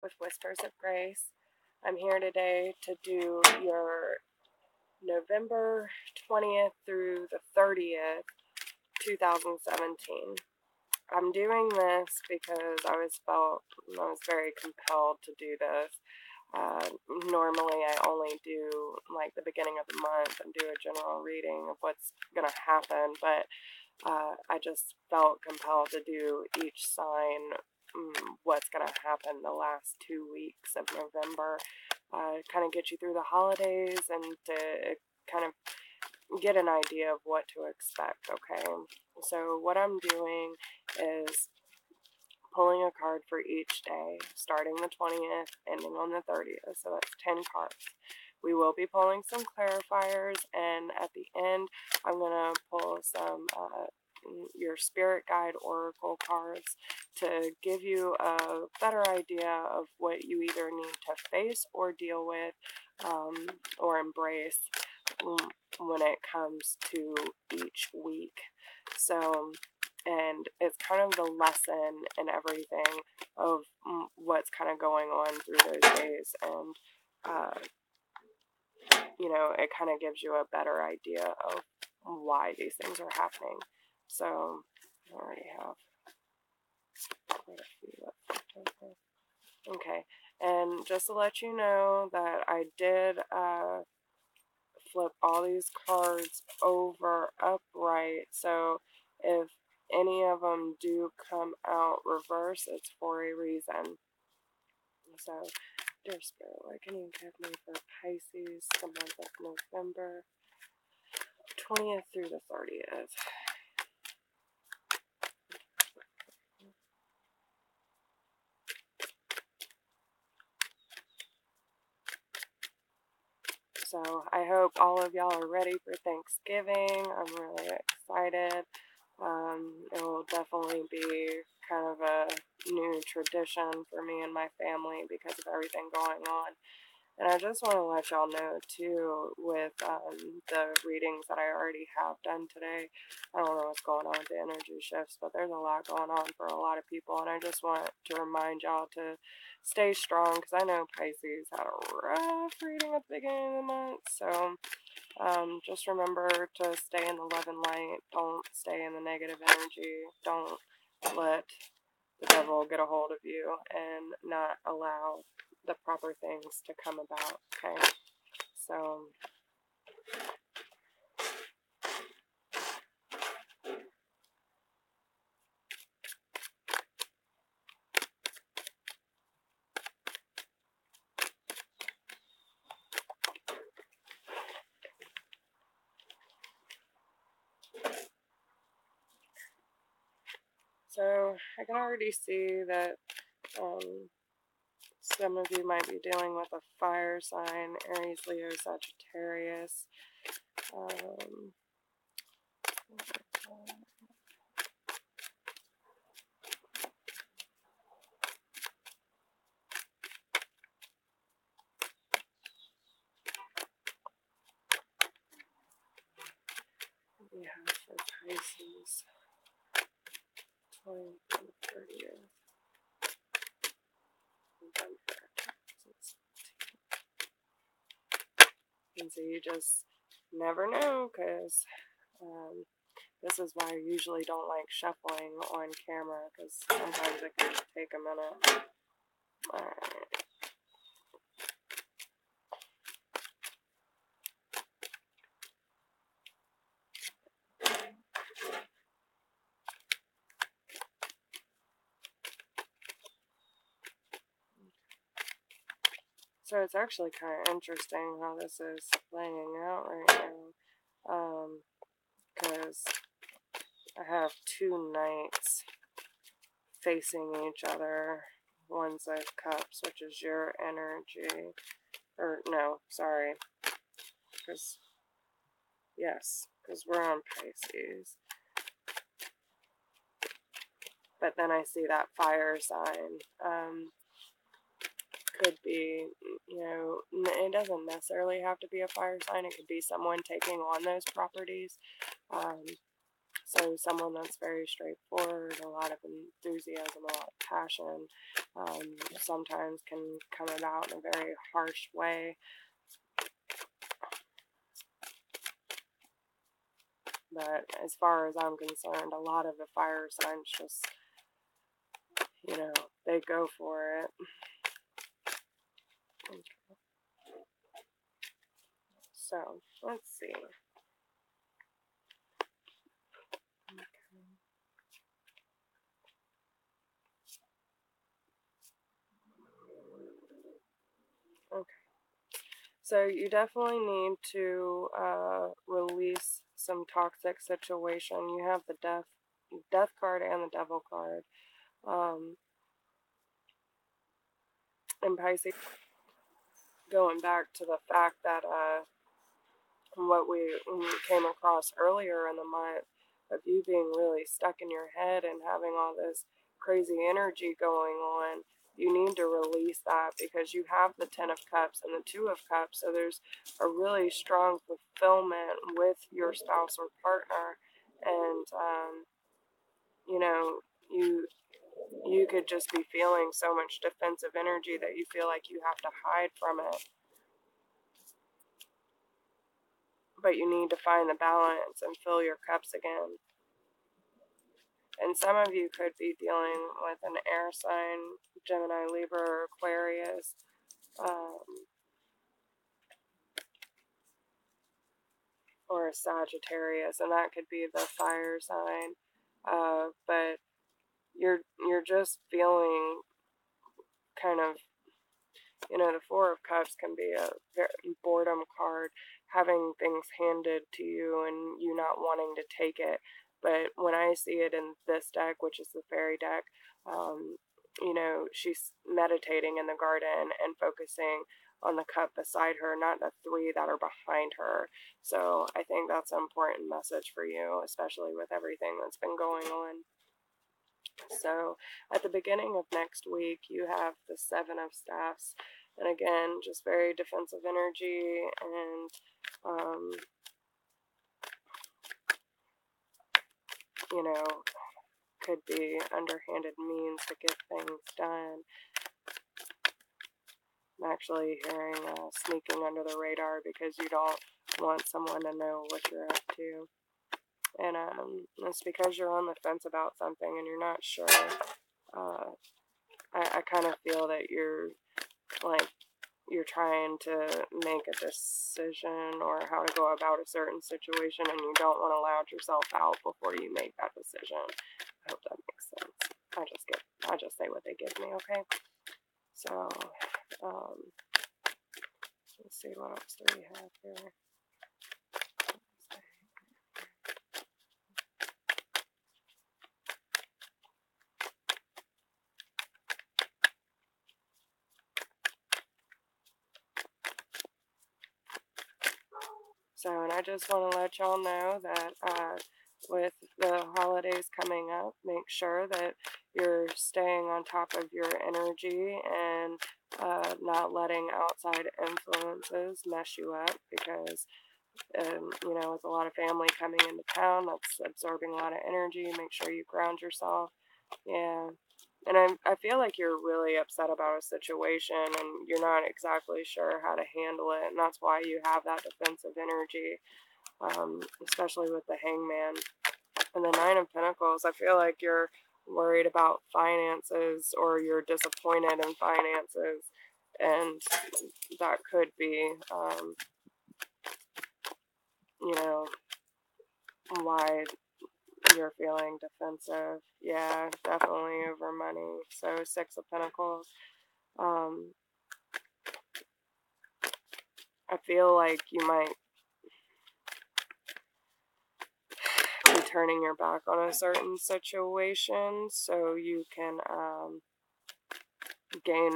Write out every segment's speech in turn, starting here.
with Whispers of Grace. I'm here today to do your November 20th through the 30th, 2017. I'm doing this because I was very compelled to do this. Normally I only do like the beginning of the month and do a general reading of what's going to happen, but I just felt compelled to do each sign what's going to happen the last 2 weeks of November. Kind of get you through the holidays and to kind of get an idea of what to expect, okay? So what I'm doing is pulling a card for each day, starting the 20th, ending on the 30th, so that's 10 cards. We will be pulling some clarifiers, and at the end, I'm going to pull some your spirit guide oracle cards to give you a better idea of what you either need to face or deal with or embrace when it comes to each week. So, and it's kind of the lesson and everything of what's kind of going on through those days, and it kind of gives you a better idea of why these things are happening. So I already have quite a few left. Okay, and just to let you know that I did flip all these cards over upright, so if any of them do come out reverse, it's for a reason. So, dear Spirit, what can you give me for Pisces, the month of November 20th through the 30th? So I hope all of y'all are ready for Thanksgiving. I'm really excited. It will definitely be kind of a new tradition for me and my family because of everything going on. And I just want to let y'all know, too, with the readings that I already have done today, I don't know what's going on with the energy shifts, but there's a lot going on for a lot of people, and I just want to remind y'all to stay strong, because I know Pisces had a rough reading at the beginning of the month, so just remember to stay in the love and light. Don't stay in the negative energy. Don't let the devil get a hold of you and not allow the proper things to come about, okay? So, I can already see that some of you might be dealing with a fire sign, Aries, Leo, Sagittarius. We have for Pisces, 20th and 30th. And so you just never know, because this is why I usually don't like shuffling on camera, because sometimes it can take a minute. Alright. So it's actually kind of interesting how this is playing out right now, because I have two knights facing each other. One's of cups, which is your energy, or no, sorry, because we're on Pisces. But then I see that fire sign. Could be, it doesn't necessarily have to be a fire sign. It could be someone taking on those properties. So someone that's very straightforward, a lot of enthusiasm, a lot of passion, sometimes can come about in a very harsh way. But as far as I'm concerned, a lot of the fire signs just, they go for it. So, let's see. Okay. So you definitely need to release some toxic situation. You have the death card and the devil card. And Pisces, going back to the fact that what we came across earlier in the month of you being really stuck in your head and having all this crazy energy going on, you need to release that, because you have the Ten of Cups and the Two of Cups, so there's a really strong fulfillment with your spouse or partner, and you could just be feeling so much defensive energy that you feel like you have to hide from it. But you need to find the balance and fill your cups again. And some of you could be dealing with an air sign, Gemini, Libra, or Aquarius. Or a Sagittarius, and that could be the fire sign. But you're just feeling kind of, the Four of Cups can be a very boredom card, having things handed to you and you not wanting to take it. But when I see it in this deck, which is the fairy deck, she's meditating in the garden and focusing on the cup beside her, not the three that are behind her. So I think that's an important message for you, especially with everything that's been going on. So at the beginning of next week, you have the Seven of Staffs. And again, just very defensive energy, and could be underhanded means to get things done. I'm actually hearing sneaking under the radar because you don't want someone to know what you're up to. And it's because you're on the fence about something and you're not sure. I kind of feel that you're trying to make a decision or how to go about a certain situation, and you don't want to loud yourself out before you make that decision. I hope that makes sense. I just say what they give me, okay? So, let's see, what else do we have here? So, and I just want to let y'all know that with the holidays coming up, make sure that you're staying on top of your energy and not letting outside influences mess you up, because, with a lot of family coming into town, that's absorbing a lot of energy. Make sure you ground yourself. Yeah. And I feel like you're really upset about a situation and you're not exactly sure how to handle it. And that's why you have that defensive energy, especially with the Hangman. And the Nine of Pentacles, I feel like you're worried about finances, or you're disappointed in finances. And that could be, why you're feeling defensive. Yeah, definitely over money. So Six of Pentacles. I feel like you might be turning your back on a certain situation so you can gain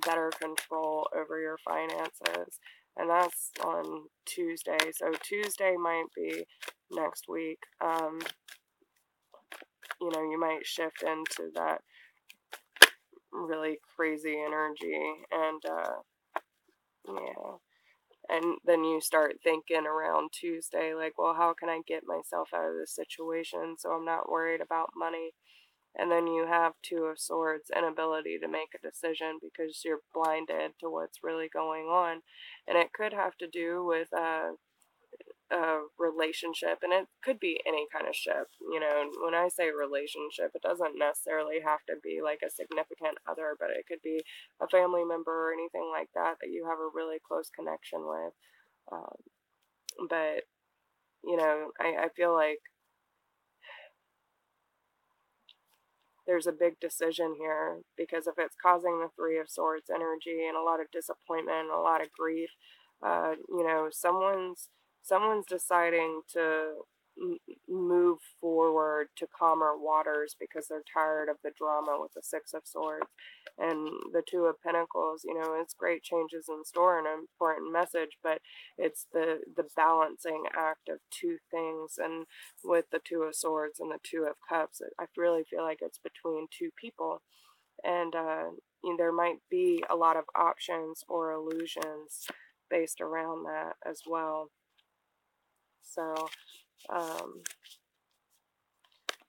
better control over your finances. And that's on Tuesday. So Tuesday might be next week. You might shift into that really crazy energy, and yeah. And then you start thinking around Tuesday, like, well, how can I get myself out of this situation so I'm not worried about money? And then you have Two of Swords, inability to make a decision because you're blinded to what's really going on. And it could have to do with a relationship, and it could be any kind of ship. When I say relationship, it doesn't necessarily have to be like a significant other, but it could be a family member or anything like that you have a really close connection with. But I feel like there's a big decision here, because if it's causing the Three of Swords energy and a lot of disappointment and a lot of grief, someone's deciding to move forward to calmer waters because they're tired of the drama with the Six of Swords. And the Two of Pentacles, it's great changes in store and an important message, but it's the balancing act of two things. And with the Two of Swords and the Two of Cups, I really feel like it's between two people. And there might be a lot of options or illusions based around that as well. So,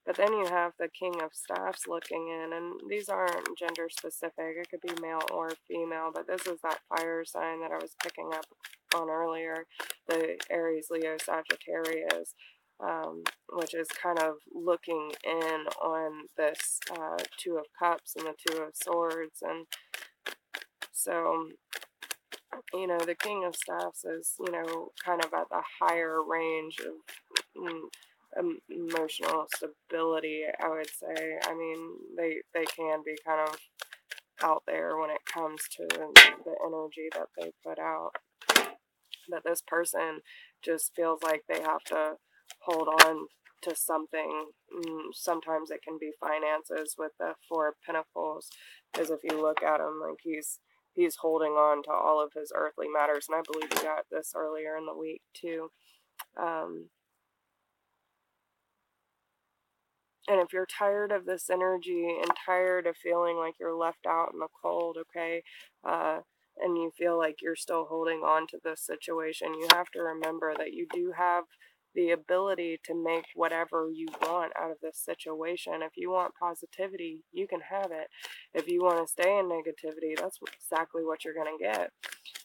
but then you have the King of Staffs looking in, and these aren't gender specific. It could be male or female, but this is that fire sign that I was picking up on earlier, the Aries, Leo, Sagittarius, which is kind of looking in on this Two of Cups and the Two of Swords. And so, the King of Staffs is, kind of at the higher range of emotional stability, I would say. I mean, they can be kind of out there when it comes to the energy that they put out. But this person just feels like they have to hold on to something. Sometimes it can be finances with the Four of Pentacles, because if you look at him, like he's holding on to all of his earthly matters, and I believe we got this earlier in the week too. And if you're tired of this energy and tired of feeling like you're left out in the cold, okay, and you feel like you're still holding on to this situation, you have to remember that you do have the ability to make whatever you want out of this situation. If you want positivity, you can have it. If you want to stay in negativity, that's exactly what you're going to get.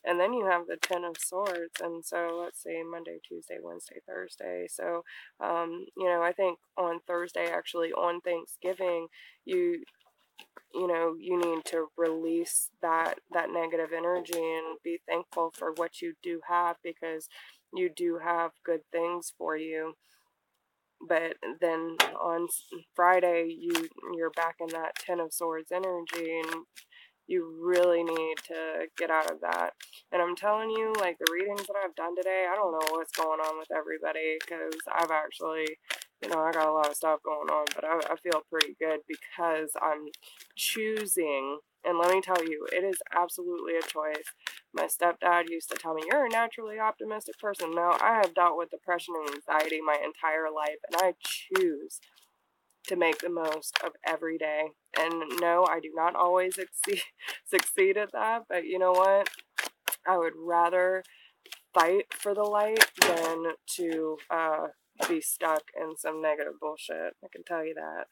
And then you have the Ten of Swords, and so let's see, Monday, Tuesday, Wednesday, Thursday. So, I think on Thursday, actually on Thanksgiving, you need to release that negative energy and be thankful for what you do have, because you do have good things for you. But then on Friday, you're back in that Ten of Swords energy, and you really need to get out of that. And I'm telling you, like, the readings that I've done today, I don't know what's going on with everybody, because I've actually, I got a lot of stuff going on, but I feel pretty good because I'm choosing. And let me tell you, it is absolutely a choice. My stepdad used to tell me, you're a naturally optimistic person. Now, I have dealt with depression and anxiety my entire life, and I choose to make the most of every day. And no, I do not always succeed at that, but you know what? I would rather fight for the light than to be stuck in some negative bullshit. I can tell you that.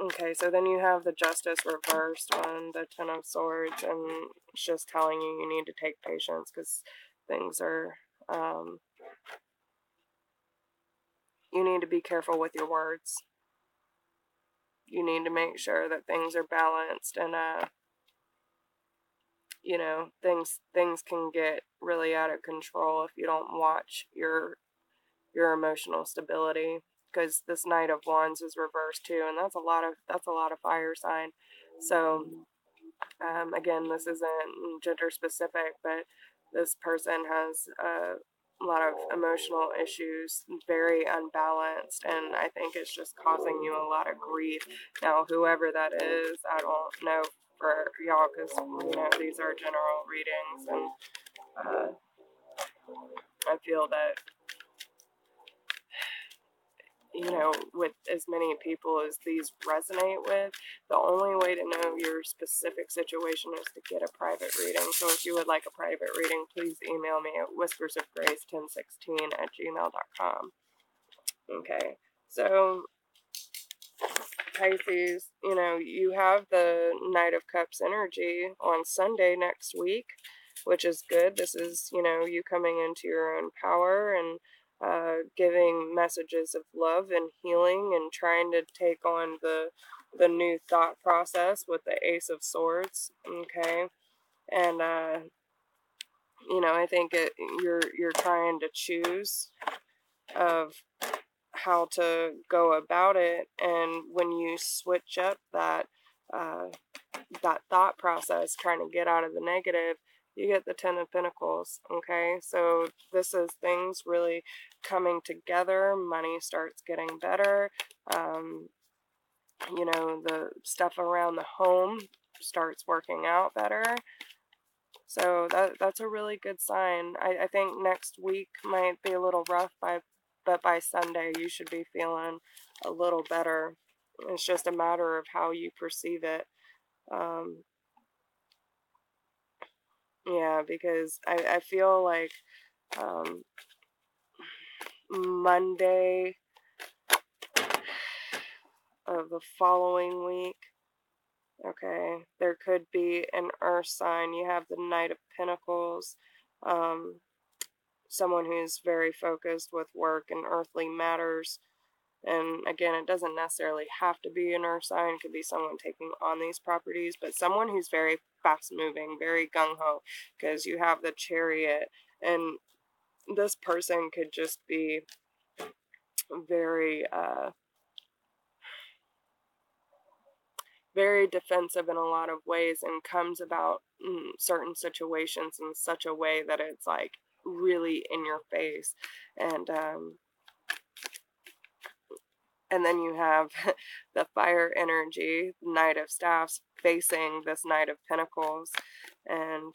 Okay, so then you have the Justice reversed on the Ten of Swords, and it's just telling you need to take patience, because things are, you need to be careful with your words. You need to make sure that things are balanced, and things can get really out of control if you don't watch your emotional stability, because this Knight of Wands is reversed too, and that's a lot of fire sign. So again, this isn't gender specific, but this person has a lot of emotional issues, very unbalanced, and I think it's just causing you a lot of grief. Now, whoever that is, I don't know for y'all, because these are general readings, and I feel that with as many people as these resonate with, the only way to know your specific situation is to get a private reading. So if you would like a private reading, please email me at whispersofgrace1016@gmail.com. Okay, so Pisces, you have the Knight of Cups energy on Sunday next week, which is good. This is, you coming into your own power and giving messages of love and healing and trying to take on the new thought process with the Ace of Swords. Okay, and I think you're trying to choose of how to go about it, and when you switch up uh, that thought process, trying to get out of the negative, you get the Ten of Pentacles. Okay, so this is things really coming together. Money starts getting better. The stuff around the home starts working out better. So that's a really good sign. I think next week might be a little rough, but by Sunday you should be feeling a little better. It's just a matter of how you perceive it. Um, yeah, because I feel like um, Monday of the following week, okay, there could be an earth sign. You have the Knight of Pentacles. Um, Someone who's very focused with work and earthly matters. And again, it doesn't necessarily have to be an earth sign. It could be someone taking on these properties, but someone who's very fast moving, very gung ho, because you have the Chariot, and this person could just be very, very defensive in a lot of ways, and comes about certain situations in such a way that it's like really in your face. And then you have the fire energy, Knight of Staffs, facing this Knight of Pentacles. And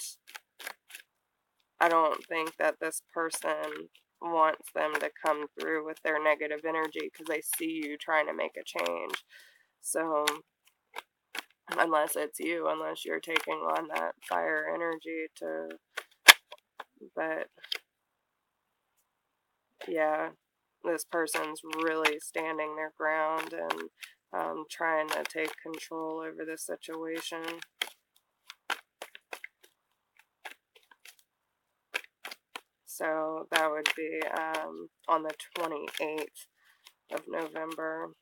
I don't think that this person wants them to come through with their negative energy, because they see you trying to make a change. So, unless it's you, unless you're taking on that fire energy but yeah, this person's really standing their ground and trying to take control over the situation. So that would be on the 28th of November.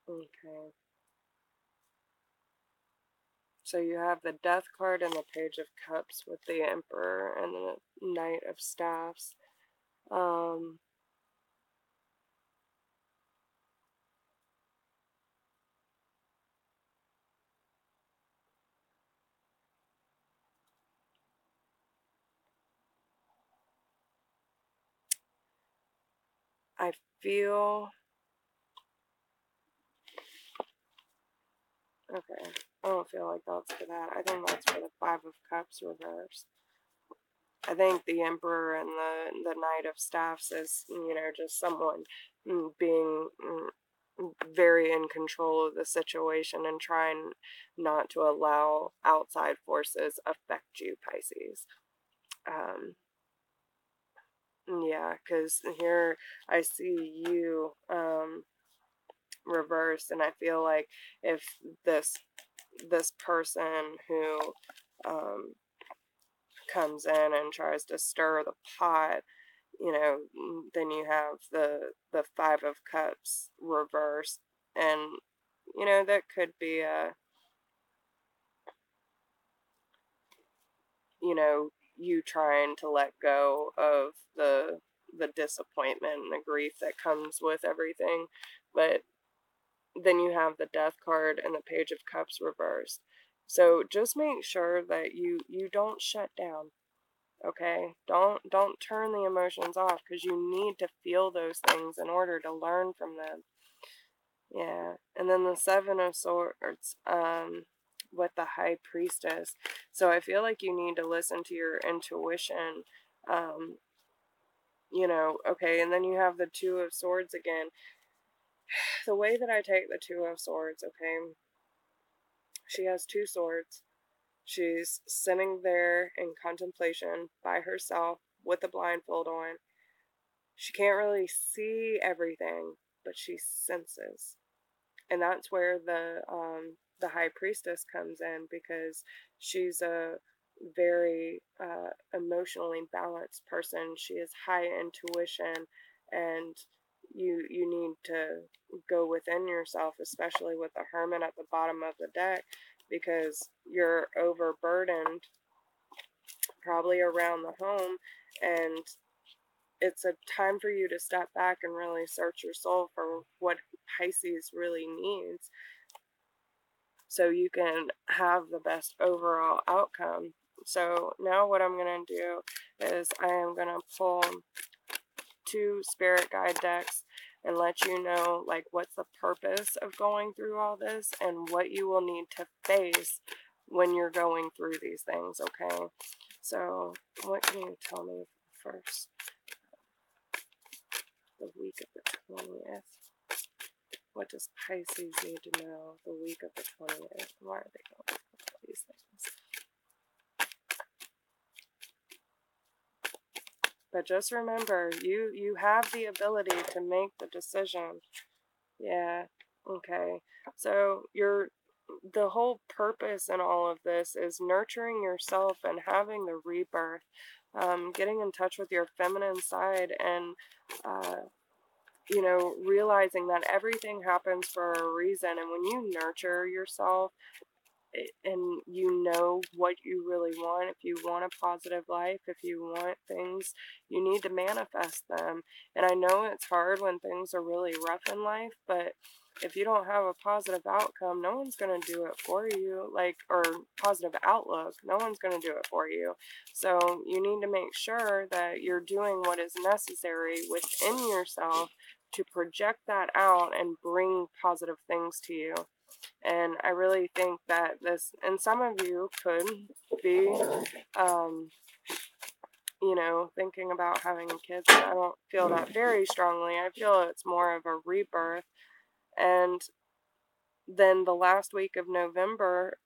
Okay. So you have the Death card and the Page of Cups with the Emperor and the Knight of Staffs. I feel... Okay. I don't feel like that's for that. I think that's for the Five of Cups reversed. I think the Emperor and the Knight of Staffs is, just someone being very in control of the situation and trying not to allow outside forces affect you, Pisces. Yeah, because here I see you reversed, and I feel like if this person who comes in and tries to stir the pot, then you have the Five of Cups reversed, and that could be you trying to let go of the disappointment and the grief that comes with everything. But then you have the Death card and the Page of Cups reversed. So just make sure that you don't shut down. Okay, don't turn the emotions off, because you need to feel those things in order to learn from them. Yeah, and then the Seven of Swords, with the High Priestess. So I feel like you need to listen to your intuition, You know, okay, and then you have the Two of Swords again. The way that I take the Two of Swords, okay, she has two swords. She's sitting there in contemplation by herself with a blindfold on. She can't really see everything, but she senses. And that's where the high priestess comes in, because she's a very emotionally balanced person. She has high intuition, and you need to go within yourself, especially with the Hermit at the bottom of the deck, because you're overburdened probably around the home, and it's a time for you to step back and really search your soul for what Pisces really needs, so you can have the best overall outcome. So now what I'm going to do is I am going to pull two spirit guide decks and let you know, like, what's the purpose of going through all this and what you will need to face when you're going through these things, okay? So what can you tell me first? The week of the 20th. What does Pisces need to know the week of the 20th? Why are they going through all these things? But just remember, you have the ability to make the decision. Yeah, okay. So the whole purpose in all of this is nurturing yourself and having the rebirth, getting in touch with your feminine side, and you know, realizing that everything happens for a reason. And when you nurture yourself and you know what you really want, if you want a positive life, if you want things, you need to manifest them. And I know it's hard when things are really rough in life, but if you don't have a positive outcome, no one's going to do it for you, like, or positive outlook, no one's going to do it for you. So you need to make sure that you're doing what is necessary within yourself to project that out and bring positive things to you. And I really think that this, and some of you could be, you know, thinking about having kids. I don't feel that very strongly. I feel it's more of a rebirth. And then the last week of November,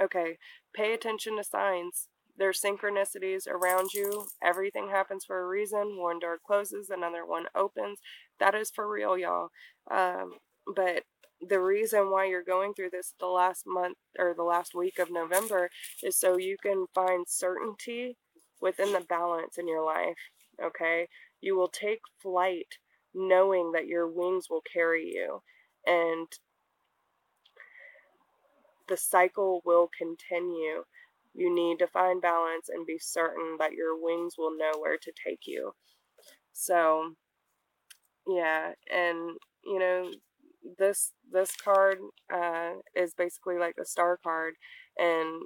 okay, pay attention to signs. There's synchronicities around you. Everything happens for a reason. One door closes, another one opens. That is for real, y'all. But the reason why you're going through this the last month or the last week of November is so you can find certainty within the balance in your life, okay? You will take flight knowing that your wings will carry you, and the cycle will continue. You need to find balance and be certain that your wings will know where to take you. So, yeah, and you know, this card is basically like a star card, and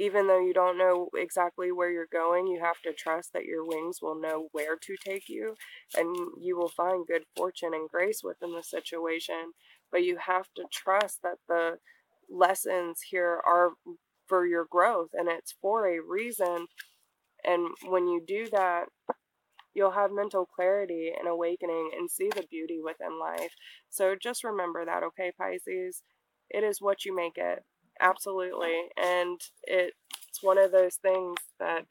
even though you don't know exactly where you're going, you have to trust that your wings will know where to take you, and you will find good fortune and grace within the situation. But you have to trust that the lessons here are for your growth, and it's for a reason. And when you do that, you'll have mental clarity and awakening and see the beauty within life. So just remember that, okay, Pisces? It is what you make it. Absolutely. And it's one of those things that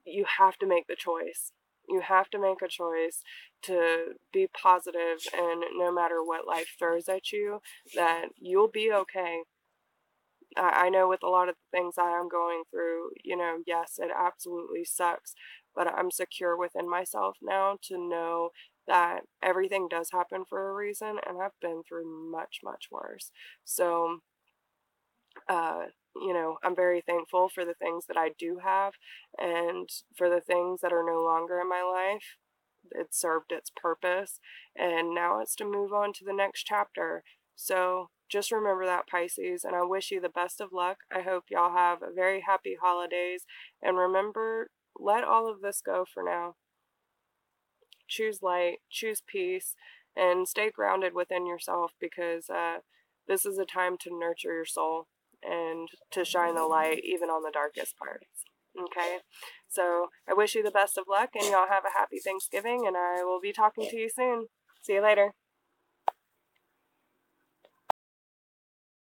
you have to make the choice. You have to make a choice to be positive, and no matter what life throws at you, that you'll be okay. I know with a lot of the things I am going through, you know, yes, it absolutely sucks, but I'm secure within myself now to know that everything does happen for a reason, and I've been through much, much worse. So, you know, I'm very thankful for the things that I do have, and for the things that are no longer in my life. It served its purpose, and now it's to move on to the next chapter. So just remember that, Pisces, and I wish you the best of luck. I hope y'all have a very happy holidays, and remember, let all of this go for now. Choose light, choose peace, and stay grounded within yourself, because this is a time to nurture your soul and to shine the light even on the darkest parts. Okay, so I wish you the best of luck, and y'all have a happy Thanksgiving, and I will be talking to you soon. See you later.